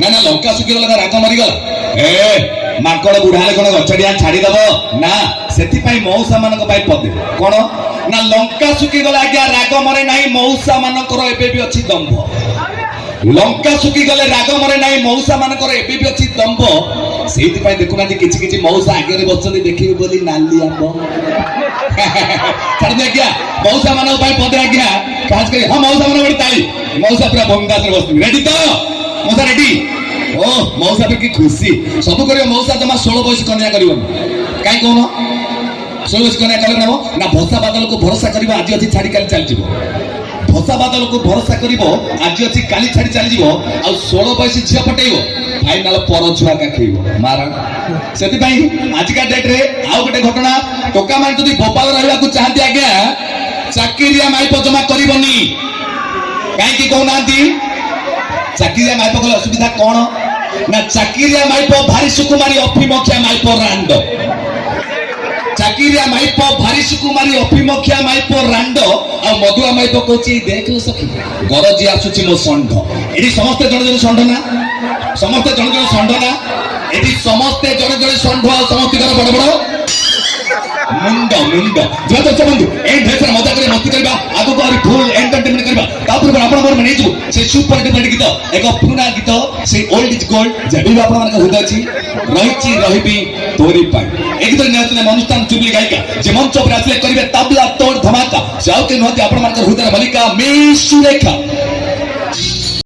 ना ना लंका सुखी गला राग मरीगला ए माकड़ बुढ़ा हेले कौन गछड़िया छाड़ीदेव ना से मौसा मान पदे कौन ना लंका सुखी गला आज्ञा राग मरे ना मौसा मानकर एबे भी अच्छी दंभ लंका सुखी गले राग मरे ना मौसा मानकर एबे भी अच्छी दंभ से देखुना कि मौसा आगे बस देखिए बोली नाली आंब छाड़ आज्ञा मौसा मान पदे आज्ञा खास कर हाँ मौसा मान ताली मौसा पूरा बंगास बस रेडी तो मौसा रेडी ओ मौसा पे की खुशी सब कर मौसा जमा 16 बयस कन्या कर कहीं कौन 16 बयस कन्या कले नब ना भसा बादल को भरोसा कर आज अच्छी छाड़ी काली चल भसा बादल को भरोसा कर आज अच्छी काली छाड़ी चल आ 16 बयस झील पटेब फाइनाल पर छुआ का खेब मारा से आजिका डेट रे आउ गोटे घटना टोका मान जब भोपाल रहा चाहती आज्ञा चाकरिया माइप जमा करनी कहीं कहना चाकरिया माइप कले असुविधा कौन ना चाकरिया माइप भारी सुकुमारी अफिमखिया माइप रांड चाकरिया माइप भारी सुकुमारी अफिमखिया माइप रांड आ मधुआ माइप कहछि देख सखी गरजी आसुछि मो षंढ एठी समस्त जण जण षंढ ना समस्त जण जण षंढ ना एठी समस्त जण जण षंढ आ समस्त घर बड़ बड़ मुंड मुंड जो तो बंधु एंड ढेर सारा मजा करे मस्ती करबा आगो को फुल एंटरटेनमेंट करबा तापर आपण मोर माने छु से सुपर डुपर गीत एक पुराना गीत से ओल्ड इज गोल्ड जबी आपण मान हृदय छी रहिची रहिबी तोरी पाई एक तो नेतने अनुष्ठान चुबली गायिका जे मंच पर आसले करिवे तबला तोड़ धमाका जाउ के नहति आपण मान हृदय मलिका मी सुरेखा